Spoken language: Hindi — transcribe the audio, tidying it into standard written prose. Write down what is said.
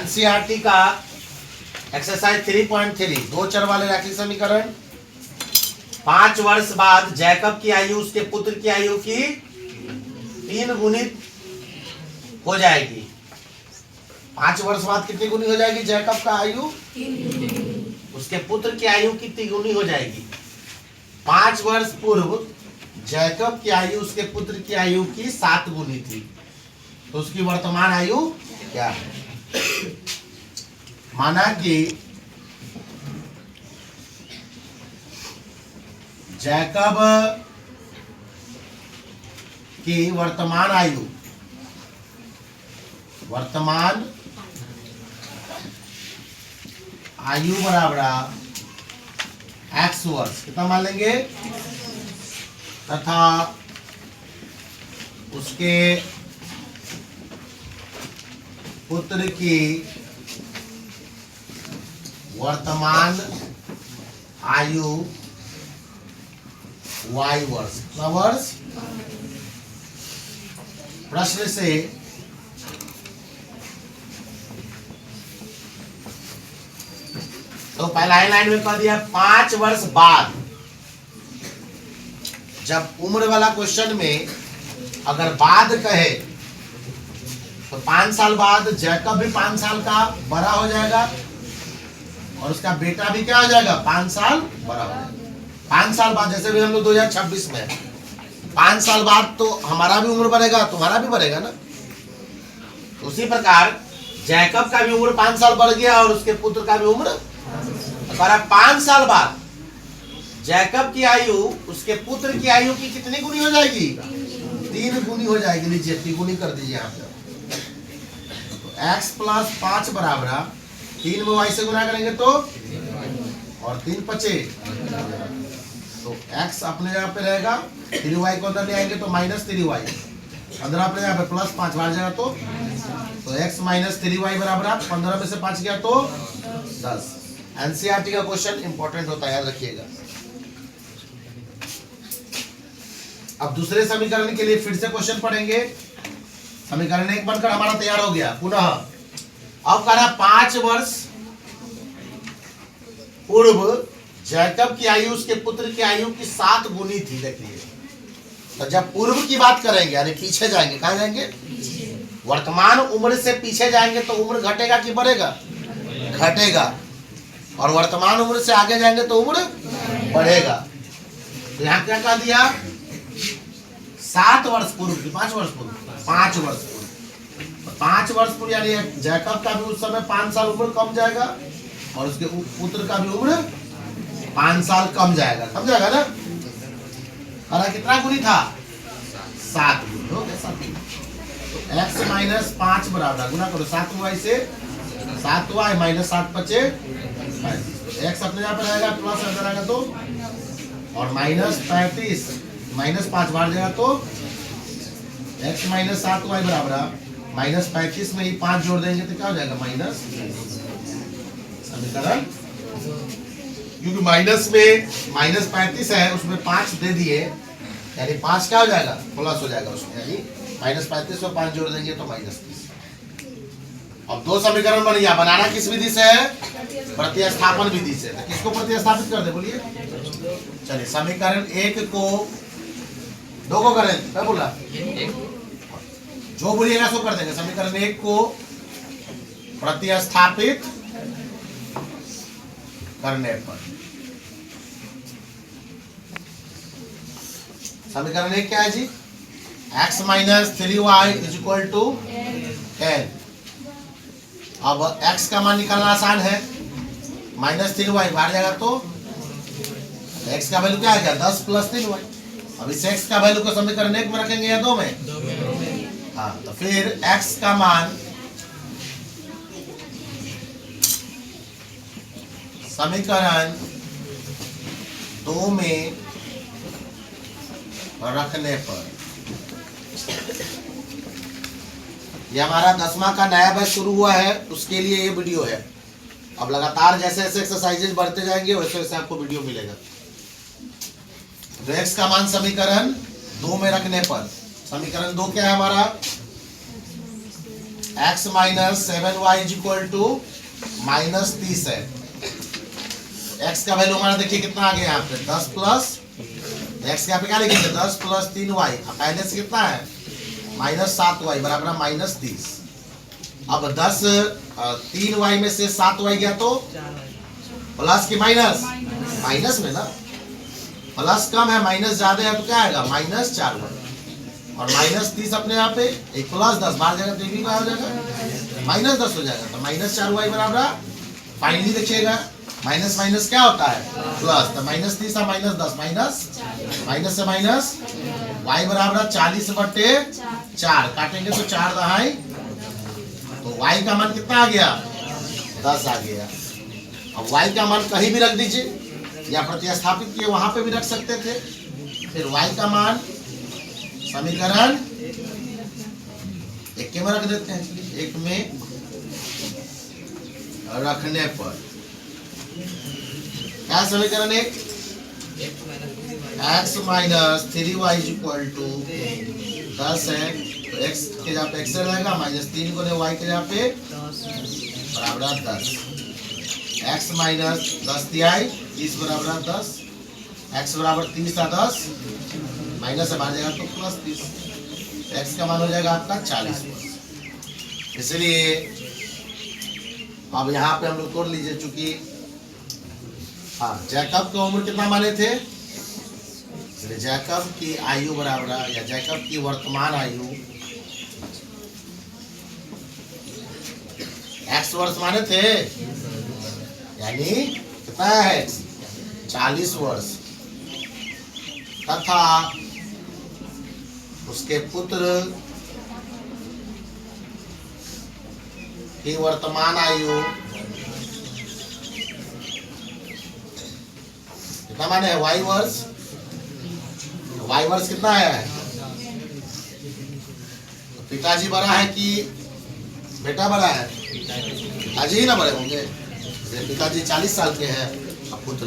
एनसीईआरटी का एक्सरसाइज 3.3 दो चर वाले रैखिक समीकरण। 5 वर्ष बाद जैकब की आयु उसके पुत्र की आयु की 3 गुणित हो जाएगी। 5 वर्ष बाद कितनी गुनी हो जाएगी जैकब का आयु? उसके पुत्र की आयु कितनी गुनी हो जाएगी? 5 वर्ष पूर्व जैकब की आयु उसके पुत्र की आयु की 7 गुनी थी, तो उसकी वर्तमान आयु क्या है? माना कि जैकब की वर्तमान आयु बराबर x वर्ष, कितना मान लेंगे? तथा उसके पुत्र की वर्तमान आयु y वर्ष। कितना वर्ष? प्रश्न से तो पहला लाइन में कह दिया 5 वर्ष बाद। जब उम्र वाला क्वेश्चन में अगर बाद कहे तो 5 साल बाद जैकब भी 5 साल का बड़ा हो जाएगा और उसका बेटा भी क्या हो जाएगा? 5 साल बड़ा हो जाएगा। 5 साल बाद जैसे भी हम लोग 2026 में 5 साल बाद तो हमारा भी उम्र बढ़ेगा, तुम्हारा भी बढ़ेगा ना। उसी प्रकार जैकब का भी उम्र 5 साल बढ़ गया और उसके पुत्र का भी उम्र 5 साल बाद जैकब की आयु उसके पुत्र की आयु की कितनी गुनी हो जाएगी? 3 गुनी हो जाएगी। लीजिए 3 गुनी कर दीजिए यहाँ पे। तो x प्लस 5 बराबर 3 में y से गुना करेंगे तो और 3 बचे तो x अपने जगह पे रहेगा, 3y को अंदर ले आएंगे तो माइनस 3y, अंदर अपने जगह पे प्लस 5 बाहर जाएगा तो x माइनस 3y बराबर 15 में से 5 गया तो 10। एनसीईआरटी का क्वेश्चन इंपॉर्टेंट होता है, याद रखिएगा। अब दूसरे समीकरण के लिए फिर से क्वेश्चन पढ़ेंगे। समीकरण 1 बनकर हमारा तैयार हो गया। पुनः अब कह रहा 5 वर्ष पूर्व जैकब की आयु उसके पुत्र की आयु की 7 गुनी थी। देखिए, तो जब पूर्व की बात करेंगे यानी पीछे जाएंगे, कहां जाएंगे? वर्तमान उम्र से पीछे जाएंगे तो उम्र घटेगा कि बढ़ेगा? घटेगा। और वर्तमान उम्र से आगे जाएंगे तो उम्र बढ़ेगा। तो यहाँ क्या कह दिया? 7 वर्ष पूर्व की 5 वर्ष पूर्व, 5 वर्ष पूर्व, 5 वर्ष पूर्व यानी जैकब का भी उस समय 5 साल उम्र कम जाएगा और उसके पुत्र का भी उम्र 5 साल कम जाएगा। समझाएगा ना? अरे कितना गुनी था? 7 गुनी हो गया। 7 तो x माइनस 5 बराबर गुना करो 7y से 7y माइनस 7 बचे x अपने यहाँ पर रहेगा, प्लस अंदर आएगा तो और माइनस 35 माइनस 5 बाहर जाएगा तो x माइनस 7y बराबर माइनस 35 में ही 5 जोड़ देंगे तो क्या हो जाएगा? माइनस। समीकरण क्योंकि माइनस में माइनस 35 है उसमें 5 दे दिए यानी 5 क्या हो जाएगा? प्लस हो जाएगा उसमें, यानी माइनस 35 में 5 जोड़ देंगे तो माइनस 30। अब 2 समीकरण बन गया। बनाना किस विधि से है? प्रतिस्थापन विधि से। तो किसको प्रतिस्थापित कर दे बोलिए? चलिए समीकरण 1 को 2 को करें, क्या बोला? जो बोलिएगा सो कर देंगे। समीकरण 1 को प्रतिस्थापित करने पर समीकरण 1 क्या है जी? x minus 3y is equal to 10। अब x का मान निकालना आसान है, माइनस 3y बाहर जाएगा तो x का वैल्यू क्या आ गया? 10 प्लस 3y। अब इस x का वैल्यू को समीकरण 1 में रखेंगे या 2 में? हाँ, तो फिर x का मान समीकरण 2 में रखने पर ये हमारा 10वां का नया बैच शुरू हुआ है, उसके लिए ये वीडियो है। अब लगातार जैसे जैसे एक्सरसाइजेज बढ़ते जाएंगे वैसे वैसे आपको वीडियो मिलेगा। तो x का मान समीकरण 2 में रखने पर, समीकरण 2 क्या है हमारा? x minus 7y is equal to minus 30 है। x का वैल्यू हमारा देखिए कितना आ गया यहाँ पे 10 प्लस x के यहाँ पे क्या लिखेंगे 10 प्लस 3y। पहले से कितना है माइनस 7y बराबर माइनस 30। अब 10 3y में से 7y गया तो प्लस की माइनस माइनस में ना, प्लस कम है माइनस ज्यादा है तो क्या आएगा माइनस 4y। और माइनस 30 अपने यहाँ पे एक प्लस 10 बाहर जाएगा तो भी क्या हो जाएगा माइनस 10 हो जाएगा। तो माइनस 4y बराबर फाइनली देखिएगा माइनस माइनस क्या होता है प्लस। तो माइनस 30 माइनस 10 माइनस से माइनस y बराबर 40/4 काटेंगे तो 4 दहाई तो y का मान कितना आ गया 10 आ गया। अब y का मान कहीं भी रख दीजिए या प्रतिस्थापित किए वहां पे भी रख सकते थे। फिर y का मान समीकरण 1 में रख देते हैं। 1 में रखने पर क्या समीकरण 1 x minus 3y is equal to 10 है तो x के जगह पे x रहेगा माइनस 3 गुने y के जगह पे बराबर 10। x माइनस 10 तिहाई 30 बराबर 10 x बराबर 30 था 10 माइनस से बाहर जाएगा तो प्लस 30 x का मान हो जाएगा आपका 40। इसलिए अब यहाँ पे हम लोग तोड़ लीजिए चूंकि हाँ जैकब की उम्र कितना माने थे इसलिए जैकब की आयु बराबर या जैकब की वर्तमान आयु x वर्ष माने थे यानी कितना है 40 वर्ष तथा उसके पुत्र की वर्तमान आयु कितना माने है y वर्ष कितना है पिताजी बड़ा है कि बेटा बड़ा है पिताजी ही ना बड़े होंगे। पिताजी 40 साल के हैं अब पुत्र